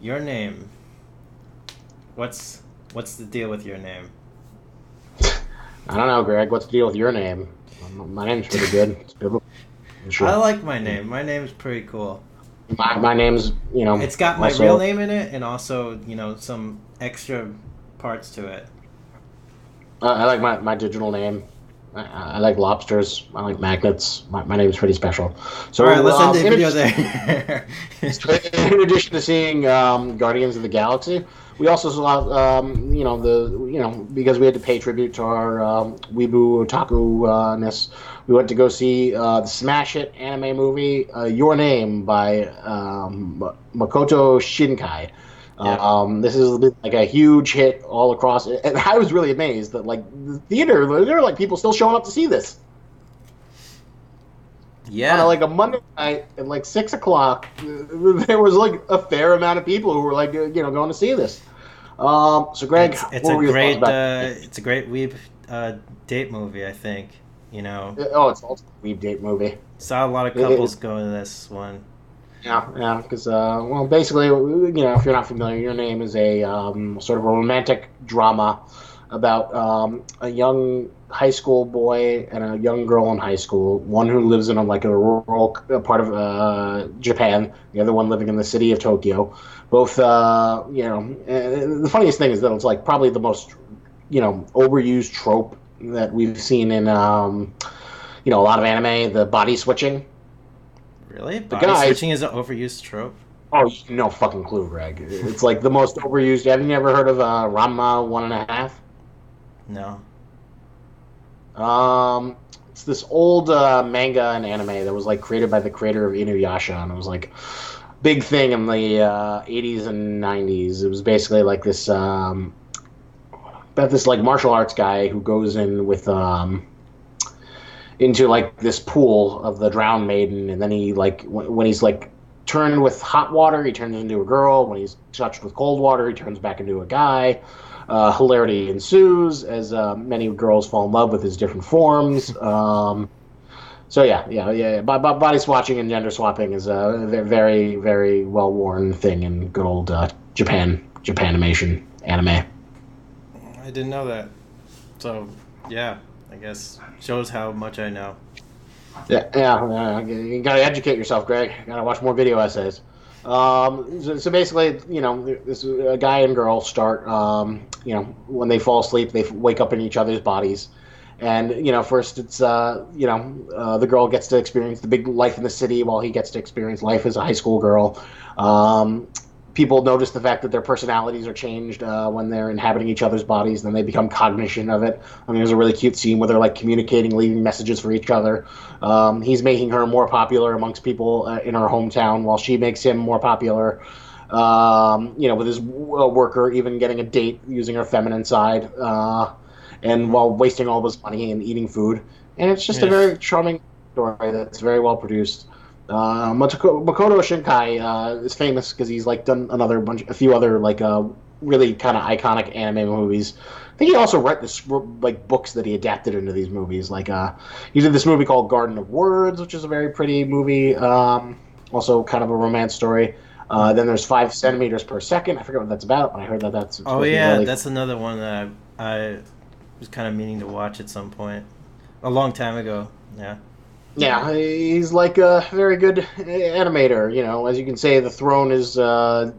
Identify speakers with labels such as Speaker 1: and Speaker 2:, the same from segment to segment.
Speaker 1: Your name. What's the deal with your name?
Speaker 2: I don't know, Greg. What's the deal with your name? My name's pretty good. It's biblical.
Speaker 1: I
Speaker 2: Shit.
Speaker 1: like my name. My name's pretty cool.
Speaker 2: My name's,
Speaker 1: It's got my real
Speaker 2: also.
Speaker 1: name in it and also, some extra parts to it.
Speaker 2: I like my digital name. I like lobsters. I like magnets. My name's pretty special.
Speaker 1: All right,
Speaker 2: So,
Speaker 1: let's end the video there.
Speaker 2: in addition to seeing Guardians of the Galaxy, we also saw, because we had to pay tribute to our weeaboo otaku ness, we went to go see the smash hit anime movie Your Name by Makoto Shinkai.
Speaker 1: Yep.
Speaker 2: This has been like a huge hit all across, and I was really amazed that like the theater, there were like people still showing up to see this on
Speaker 1: Yeah.
Speaker 2: like a Monday night at like 6 o'clock. There was like a fair amount of people who were like going to see this. So Greg,
Speaker 1: It's
Speaker 2: what
Speaker 1: a
Speaker 2: were your thoughts
Speaker 1: great
Speaker 2: about?
Speaker 1: it's a great weeb date movie, I think.
Speaker 2: Oh, it's also a weeb date movie.
Speaker 1: Saw a lot of
Speaker 2: It,
Speaker 1: couples go to this one.
Speaker 2: yeah, because well, basically, if you're not familiar, Your Name is a sort of a romantic drama about a young high school boy and a young girl in high school. One who lives in like a rural part of Japan, the other one living in the city of Tokyo. Both, the funniest thing is that it's like probably the most overused trope that we've seen in a lot of anime, the body switching.
Speaker 1: Really?
Speaker 2: The
Speaker 1: Body
Speaker 2: guys.
Speaker 1: switching is an overused trope?
Speaker 2: Oh, no fucking clue, Greg. It's like the most overused. Have you ever heard of Ranma 1.5?
Speaker 1: No.
Speaker 2: It's this old manga and anime that was like created by the creator of Inuyasha, and it was like big thing in the 80s and 90s. It was basically like this about this like martial arts guy who goes in with into like this pool of the drowned maiden, and then he like when he's like turned with hot water, he turns into a girl. When he's touched with cold water, he turns back into a guy. Hilarity ensues as many girls fall in love with his different forms. So yeah. Body swatching and gender swapping is a very, very well worn thing in good old Japanimation anime.
Speaker 1: I didn't know that. So, yeah, I guess shows how much I know.
Speaker 2: Yeah. You gotta educate yourself, Greg. You gotta watch more video essays. So basically, this a guy and girl start, when they fall asleep, they wake up in each other's bodies, and first it's the girl gets to experience the big life in the city, while he gets to experience life as a high school girl. Um, People notice the fact that their personalities are changed when they're inhabiting each other's bodies. Then they become cognition of it. I mean, there's a really cute scene where they're like communicating, leaving messages for each other. He's making her more popular amongst people in her hometown, while she makes him more popular. With his worker, even getting a date using her feminine side, and
Speaker 1: Hmm.
Speaker 2: while wasting all of his money and eating food. And it's just a
Speaker 1: Yeah.
Speaker 2: very charming story that's very well produced. Makoto Shinkai is famous because he's like done a few other like really kind of iconic anime movies. I think he also wrote this like books that he adapted into these movies. Like he did this movie called Garden of Words, which is a very pretty movie. Also kind of a romance story.
Speaker 1: Hmm.
Speaker 2: Then there's 5 centimeters per second. I forget what that's about, but I heard that that's
Speaker 1: Oh,
Speaker 2: supposed to be
Speaker 1: yeah,
Speaker 2: really.
Speaker 1: that's another one that I was kind of meaning to watch at some point. A long time ago. Yeah.
Speaker 2: Yeah, he's like a very good animator. As you can say, the throne is gone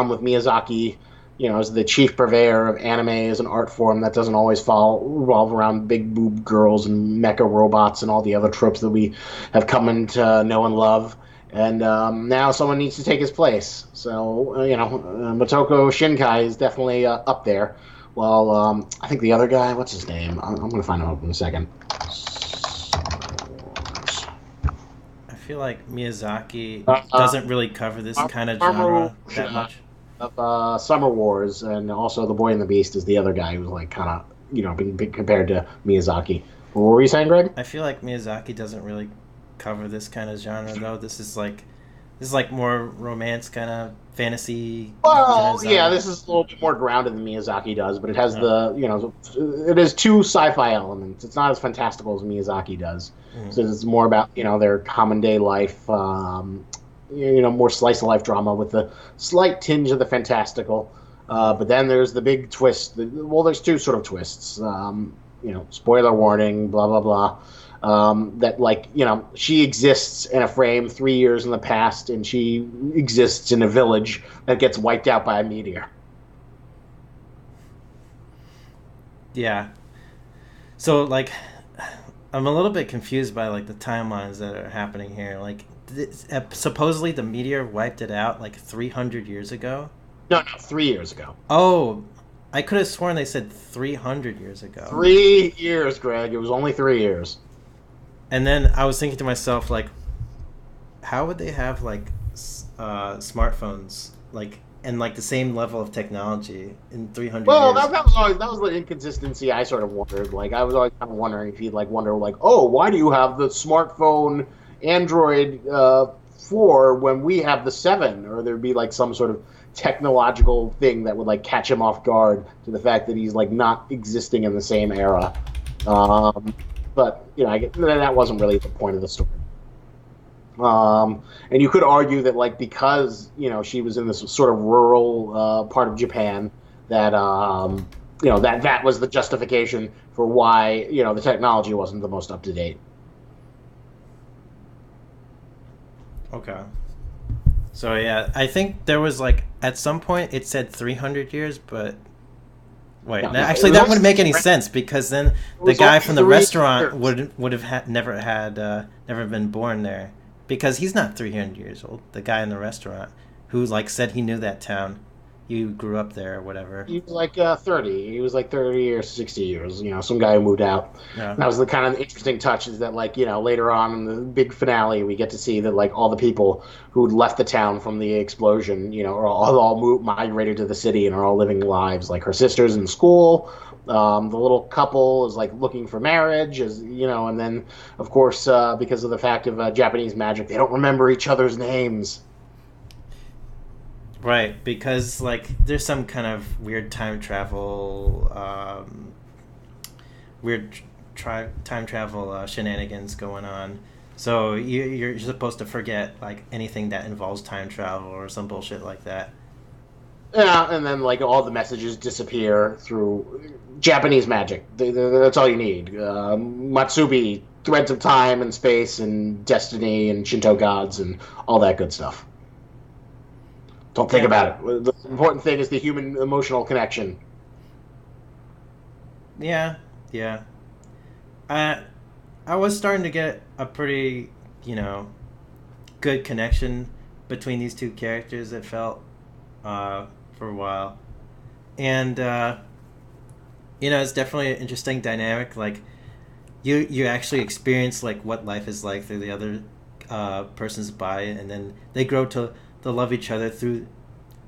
Speaker 2: with Miyazaki. As the chief purveyor of anime as an art form that doesn't always revolve around big boob girls and mecha robots and all the other tropes that we have come into know and love. And now someone needs to take his place. So Motoko Shinkai is definitely up there. Well, I think the other guy, what's his name? I'm going to find out in a second.
Speaker 1: I feel like Miyazaki
Speaker 2: Uh,
Speaker 1: doesn't really cover this kind of
Speaker 2: Armor
Speaker 1: genre that much.
Speaker 2: of Summer Wars, and also the Boy and the Beast is the other guy who's like kind of being compared to Miyazaki. What were you saying, Greg?
Speaker 1: I feel like Miyazaki doesn't really cover this kind of genre though. This is like more romance kind of fantasy kind of
Speaker 2: Well, yeah,
Speaker 1: genre.
Speaker 2: this is a little bit more grounded than Miyazaki does, but it has
Speaker 1: Oh.
Speaker 2: it has two sci-fi elements. It's not as fantastical as Miyazaki does.
Speaker 1: Mm.
Speaker 2: So it's more about their common day life, more slice of life drama with a slight tinge of the fantastical. But then there's the big twist. Well, there's two sort of twists. Spoiler warning, blah blah blah. That she exists in a frame 3 years in the past, and she exists in a village that gets wiped out by a meteor.
Speaker 1: Yeah. So like, I'm a little bit confused by like the timelines that are happening here. Like, supposedly the meteor wiped it out like 300 years ago.
Speaker 2: No, no, 3 years ago.
Speaker 1: Oh, I could have sworn they said 300 years ago.
Speaker 2: 3 years, Greg. It was only 3 years.
Speaker 1: And then I was thinking to myself, like, how would they have like smartphones like and like the same level of technology in 300
Speaker 2: Well,
Speaker 1: years?
Speaker 2: that was the inconsistency I sort of wondered. Like, I was always kind of wondering if he'd like wonder like, oh, why do you have the smartphone Android 4 when we have the 7? Or there'd be like some sort of technological thing that would like catch him off guard to the fact that he's like not existing in the same era. Um, but I get that wasn't really the point of the story. And you could argue that, like, because she was in this sort of rural part of Japan, that that was the justification for why the technology wasn't the most up to date.
Speaker 1: Okay. So yeah, I think there was like at some point it said 300 years, but wait,
Speaker 2: No,
Speaker 1: actually that wouldn't make any sense because then the guy from the restaurant
Speaker 2: years.
Speaker 1: would have never been born there because he's not 300 years old. The guy in the restaurant who like said he knew that town, he grew up there or whatever.
Speaker 2: He was like 30. He was like 30 or 60 years. Some guy who moved out.
Speaker 1: Yeah.
Speaker 2: And that was the kind of interesting touch is that, like, later on in the big finale, we get to see that, like, all the people who left the town from the explosion, are all migrated to the city and are all living lives. Like, her sister's in school. The little couple is, like, looking for marriage, and then, of course, because of the fact of Japanese magic, they don't remember each other's names.
Speaker 1: Right, because like there's some kind of weird time travel, time travel shenanigans going on. So you're supposed to forget like anything that involves time travel or some bullshit like that.
Speaker 2: Yeah, and then like all the messages disappear through Japanese magic. That's all you need. Matsubi, threads of time and space and destiny and Shinto gods and all that good stuff. Don't think about it. The important thing is the human emotional connection.
Speaker 1: Yeah, yeah. I was starting to get a pretty, good connection between these two characters. It felt for a while, and it's definitely an interesting dynamic. Like, you actually experience like what life is like through the other person's body, and then they grow to love each other through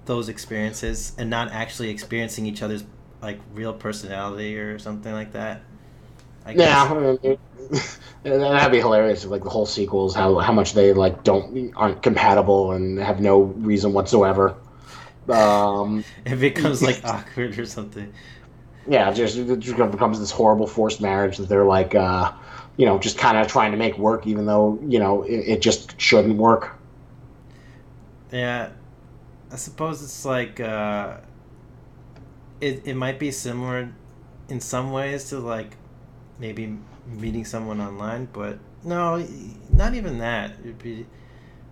Speaker 1: those experiences, and not actually experiencing each other's like real personality or something like that. I guess.
Speaker 2: Yeah, that'd be hilarious. If, like, the whole sequel is how much they like aren't compatible and have no reason whatsoever.
Speaker 1: It becomes like awkward or something.
Speaker 2: Yeah, it just becomes this horrible forced marriage that they're like, just kind of trying to make work, even though it just shouldn't work.
Speaker 1: Yeah, I suppose it's like it might be similar in some ways to like maybe meeting someone online, but no, not even that.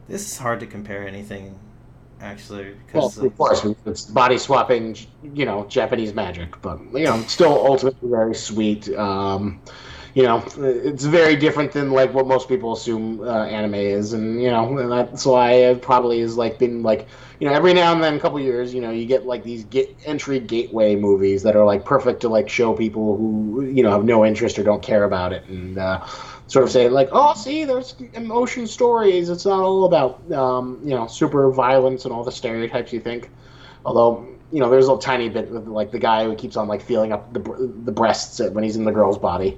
Speaker 1: This is hard to compare anything actually
Speaker 2: Well,
Speaker 1: because
Speaker 2: of course, it's body swapping, Japanese magic, but still ultimately very sweet. It's very different than like what most people assume anime is, and that's why it probably is like been like every now and then, a couple years, you get like these entry gateway movies that are like perfect to like show people who have no interest or don't care about it, and sort of say like, oh, see, there's emotion stories. It's not all about super violence and all the stereotypes you think. Although there's a tiny bit with like the guy who keeps on like feeling up the breasts when he's in the girl's body.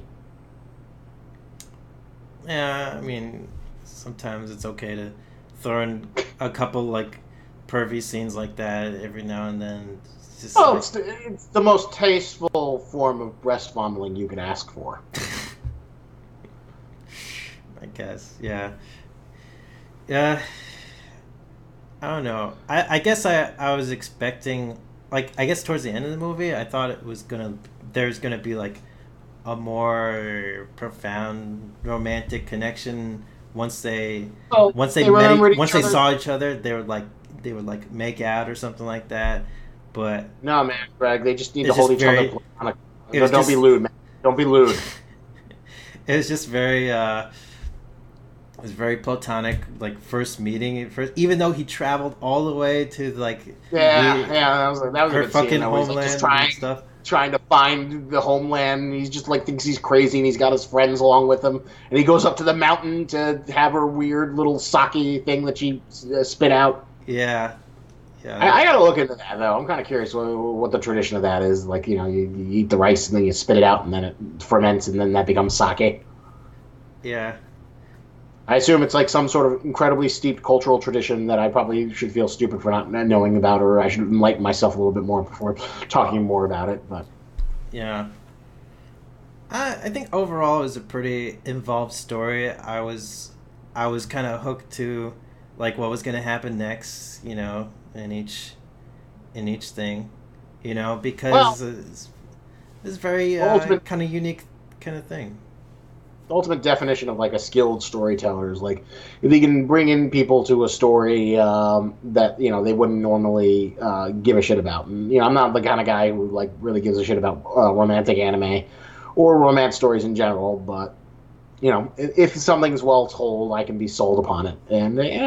Speaker 1: yeah, I mean, sometimes it's okay to throw in a couple like pervy scenes like that every now and then. It's just
Speaker 2: Oh,
Speaker 1: like,
Speaker 2: it's the most tasteful form of breast fondling you could ask for.
Speaker 1: I guess, yeah, yeah. I don't know. I guess I was expecting, like, I guess towards the end of the movie, I thought it was gonna there's gonna be like a more profound romantic connection once they
Speaker 2: Oh, they remembered
Speaker 1: once
Speaker 2: each
Speaker 1: they
Speaker 2: other.
Speaker 1: saw each other. They would like make out or something like that. But
Speaker 2: No, man, Greg, they just need to
Speaker 1: it's
Speaker 2: hold
Speaker 1: just
Speaker 2: each other
Speaker 1: very
Speaker 2: platonic.
Speaker 1: it was
Speaker 2: Don't be
Speaker 1: just
Speaker 2: lewd, man. Don't be lewd.
Speaker 1: it was just very it was very platonic, like first meeting at first, even though he traveled all the way to like
Speaker 2: Yeah,
Speaker 1: the
Speaker 2: yeah, that was a
Speaker 1: her
Speaker 2: good scene
Speaker 1: fucking
Speaker 2: though. Where he's like just
Speaker 1: homeland and stuff.
Speaker 2: trying to find the homeland. He's just like thinks he's crazy, and he's got his friends along with him. And he goes up to the mountain to have her weird little sake thing that she spit out.
Speaker 1: Yeah, yeah,
Speaker 2: I gotta look into that though. I'm kind of curious what the tradition of that is. Like, you eat the rice and then you spit it out, and then it ferments, and then that becomes sake.
Speaker 1: yeah,
Speaker 2: I assume it's like some sort of incredibly steeped cultural tradition that I probably should feel stupid for not knowing about, or I should enlighten myself a little bit more before talking more about it. But
Speaker 1: yeah. I think overall it was a pretty involved story. I was kind of hooked to like what was going to happen next, in each thing,
Speaker 2: well,
Speaker 1: because it's very
Speaker 2: the ultimate
Speaker 1: kind of unique kind of thing.
Speaker 2: the ultimate definition of like a skilled storyteller is like if he can bring in people to a story that they wouldn't normally give a shit about. And I'm not the kind of guy who like really gives a shit about romantic anime or romance stories in general, but if something's well told, I can be sold upon it. And it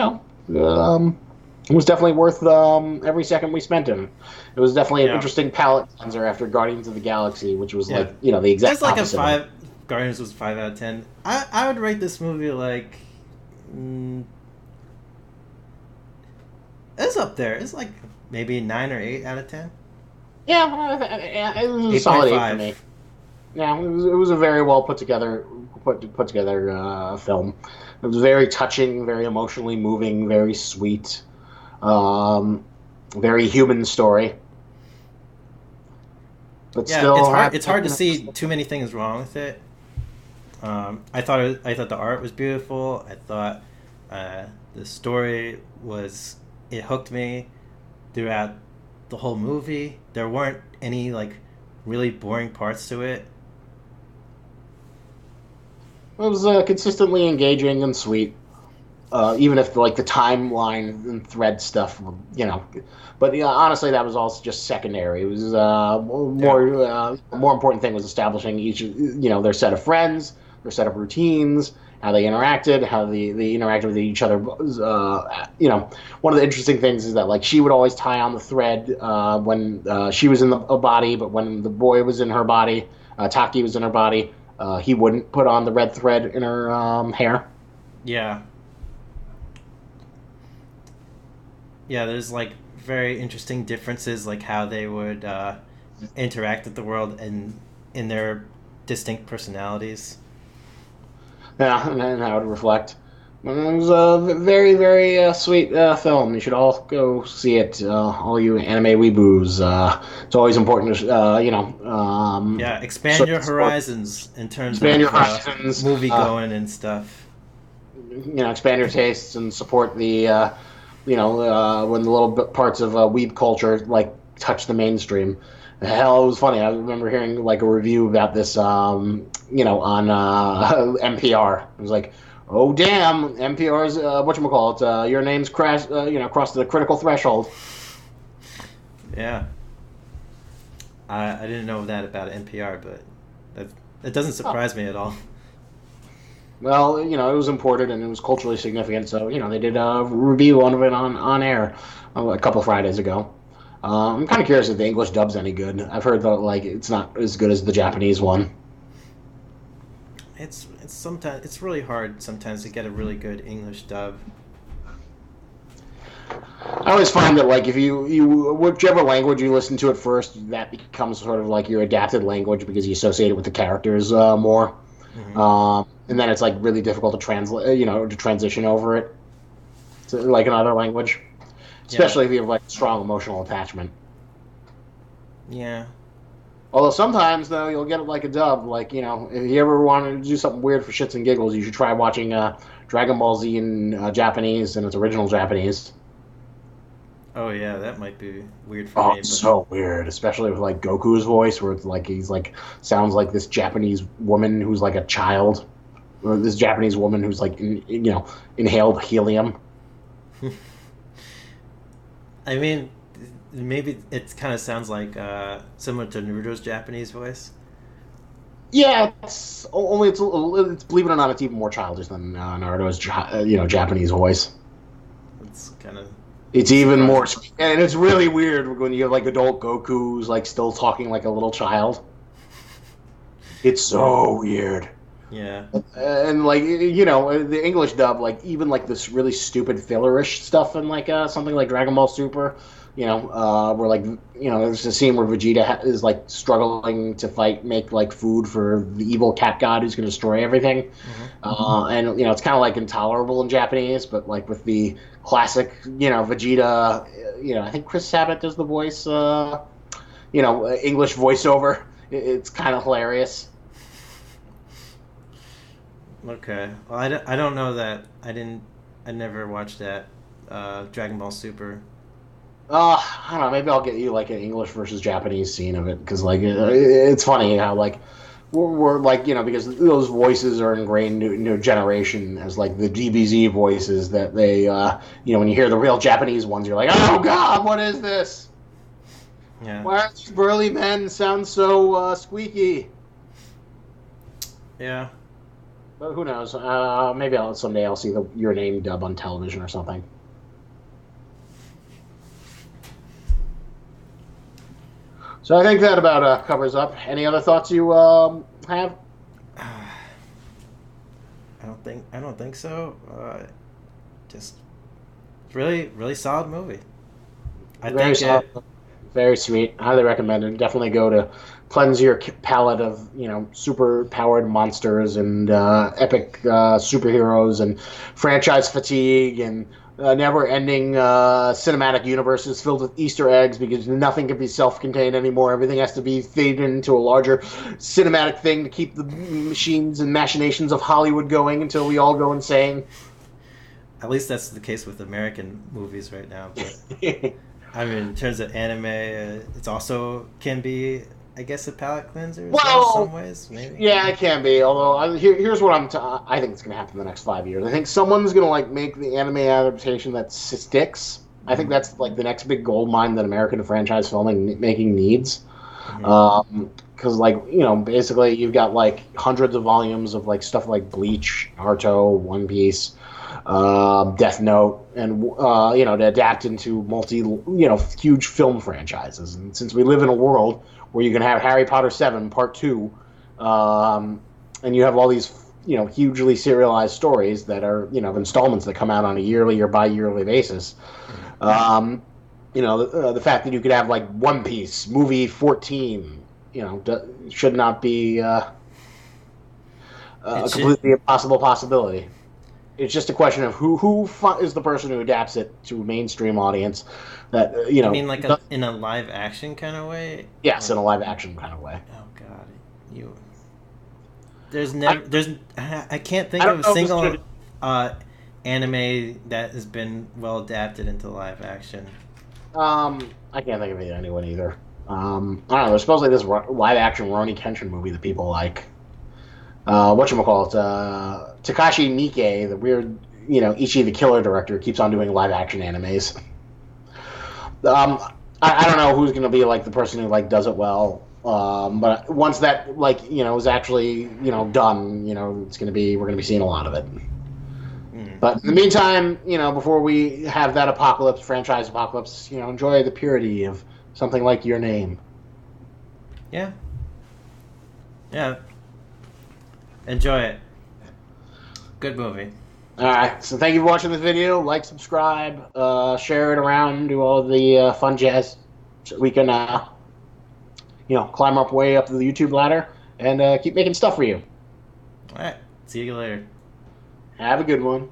Speaker 2: was definitely worth every second we spent in it. It was definitely an
Speaker 1: Yeah,
Speaker 2: interesting palate cleanser after Guardians of the Galaxy, which was
Speaker 1: yeah.
Speaker 2: like the
Speaker 1: It's
Speaker 2: exact
Speaker 1: like a
Speaker 2: opposite of it.
Speaker 1: five. Guardians was 5 out of 10. I would rate this movie like mm, it's up there. It's like maybe 9 or 8 out of 10.
Speaker 2: Yeah, it was a
Speaker 1: Eight point
Speaker 2: solid 8 for
Speaker 1: five.
Speaker 2: me. Yeah, it was a very well put together film. It was very touching, very emotionally moving, very sweet, um, very human story, but
Speaker 1: Yeah, it's
Speaker 2: still
Speaker 1: hard.
Speaker 2: had.
Speaker 1: It's hard to see too many things wrong with it. I thought the art was beautiful. I thought uh, the story was it hooked me throughout the whole movie. There weren't any like really boring parts to it.
Speaker 2: It was consistently engaging and sweet, even if like the timeline and thread stuff, But honestly, that was also just secondary. It was
Speaker 1: Yeah,
Speaker 2: more important thing was establishing each, their set of friends, their set of routines, how they interacted, how they interacted with each other. One of the interesting things is that like she would always tie on the thread when she was in a body, but when the boy was in her body, Taki was in her body. He wouldn't put on the red thread in her hair.
Speaker 1: yeah, yeah. There's like very interesting differences, like how they would interact with the world and in their distinct personalities.
Speaker 2: Yeah, and how it would reflect. It was a very, very sweet film. You should all go see it. All you anime weeboos. It's always important to,
Speaker 1: Yeah, expand
Speaker 2: sort
Speaker 1: your
Speaker 2: of support,
Speaker 1: horizons in terms
Speaker 2: expand your
Speaker 1: of
Speaker 2: horizons.
Speaker 1: movie going and stuff.
Speaker 2: Expand your tastes and support the, when the little parts of weeb culture like touch the mainstream. Hell, it was funny. I remember hearing like a review about this, on NPR. It was like, oh damn, NPR's whatchamacallit, your name's crossed the critical threshold.
Speaker 1: Yeah, I didn't know that about NPR, but that doesn't
Speaker 2: Oh,
Speaker 1: surprise me at all.
Speaker 2: well, it was imported and it was culturally significant, so they did a review of it on air a couple Fridays ago. I'm kind of curious if the English dub's any good. I've heard that like it's not as good as the Japanese one.
Speaker 1: It's sometimes it's really hard sometimes to get a really good English dub.
Speaker 2: I always find that like if you whichever language you listen to at first, that becomes sort of like your adapted language because you associate it with the characters more,
Speaker 1: Hmm.
Speaker 2: and then it's like really difficult to translate, to transition over it to like another language,
Speaker 1: Yeah,
Speaker 2: especially if you have like strong emotional attachment.
Speaker 1: yeah,
Speaker 2: Although sometimes though you'll get it like a dub. Like if you ever want to do something weird for shits and giggles, you should try watching Dragon Ball Z in Japanese in its original Japanese.
Speaker 1: Oh yeah, that might be weird for
Speaker 2: Oh,
Speaker 1: me,
Speaker 2: it's
Speaker 1: but
Speaker 2: so weird, especially with like Goku's voice, where it's like he's like sounds like this Japanese woman who's like a child, or this Japanese woman who's like inhaled helium.
Speaker 1: I mean, maybe it kind of sounds like similar to Naruto's Japanese voice.
Speaker 2: Yeah, only it's believe it or not, it's even more childish than Naruto's Japanese voice.
Speaker 1: It's kind of
Speaker 2: It's even more,
Speaker 1: surprising.
Speaker 2: and it's really weird when you have like adult Goku who's like still talking like a little child. It's
Speaker 1: Yeah,
Speaker 2: so weird.
Speaker 1: yeah.
Speaker 2: And like the English dub, like even like this really stupid fillerish stuff in like something like Dragon Ball Super, where like there's a scene where Vegeta is like struggling to make like food for the evil cat god who's going to destroy everything,
Speaker 1: Hmm.
Speaker 2: and it's kind of like intolerable in Japanese, but like with the classic Vegeta, I think Chris Sabat does the voice, English voiceover. It's kind of hilarious.
Speaker 1: Okay. Well, I don't know that. I never watched that Dragon Ball Super.
Speaker 2: I don't know. Maybe I'll get you like an English versus Japanese scene of it because like it's funny how like we're like because those voices are ingrained into a generation as like the DBZ voices that they when you hear the real Japanese ones you're like, oh God, what is this?
Speaker 1: Yeah.
Speaker 2: Why are these burly men sound so squeaky?
Speaker 1: Yeah.
Speaker 2: But who knows? Maybe someday I'll see your name dub on television or something. So I think that about covers up. Any other thoughts you have?
Speaker 1: I don't think so. Just really really solid movie. I
Speaker 2: Very
Speaker 1: think
Speaker 2: solid,
Speaker 1: it.
Speaker 2: very sweet. Highly recommended. Definitely go to cleanse your palate of super powered monsters and epic superheroes and franchise fatigue and never ending cinematic universes filled with Easter eggs because nothing can be self contained anymore. Everything has to be fed into a larger cinematic thing to keep the machines and machinations of Hollywood going until we all go insane.
Speaker 1: At least that's the case with American movies right now. But I mean, in terms of anime, it's also can be, I guess, a palate cleanser as well.
Speaker 2: Well,
Speaker 1: Some ways, maybe.
Speaker 2: yeah, it can be. Although here's what I think is going to happen in the next 5 years. I think someone's going to like make the anime adaptation that sticks. I think
Speaker 1: Mm-hmm.
Speaker 2: that's like the next big gold mine that American franchise filming making needs.
Speaker 1: Mm-hmm.
Speaker 2: Because like basically you've got like hundreds of volumes of like stuff like Bleach, Naruto, One Piece, Death Note, and to adapt into huge film franchises. And since we live in a world where you can have Harry Potter 7 Part 2, and you have all these hugely serialized stories that are installments that come out on a yearly or bi-yearly basis.
Speaker 1: Mm-hmm.
Speaker 2: Um, the fact that you could have like One Piece movie 14, should not be
Speaker 1: It
Speaker 2: a
Speaker 1: should.
Speaker 2: completely impossible possibility. It's just a question of who is the person who adapts it to a mainstream audience that
Speaker 1: You mean like in a live action kind of way,
Speaker 2: yes,
Speaker 1: or
Speaker 2: in a live action kind of way.
Speaker 1: oh god, you. There's
Speaker 2: I,
Speaker 1: never there's I can't
Speaker 2: I
Speaker 1: think of
Speaker 2: don't
Speaker 1: a
Speaker 2: know if it's going
Speaker 1: single
Speaker 2: to.
Speaker 1: uh, anime that has been well adapted into live action.
Speaker 2: I can't think of anyone either. I don't know. There's supposedly this live action Rurouni Kenshin movie that people like. Whatchamacallit, Takashi Miike, the weird, Ichi the Killer director, keeps on doing live action animes. Um, I don't know who's going to be like the person who like does it well. But once that is actually done, it's going to be we're going to be seeing a lot of it.
Speaker 1: Mm.
Speaker 2: But in the meantime, before we have that apocalypse, franchise apocalypse, enjoy the purity of something like Your Name.
Speaker 1: Yeah, yeah. Enjoy it. Good movie.
Speaker 2: All right, so thank you for watching this video. Like, subscribe, share it around, do all the fun jazz so we can, climb up way up the YouTube ladder and keep making stuff for you.
Speaker 1: All right. See you later.
Speaker 2: Have a good one.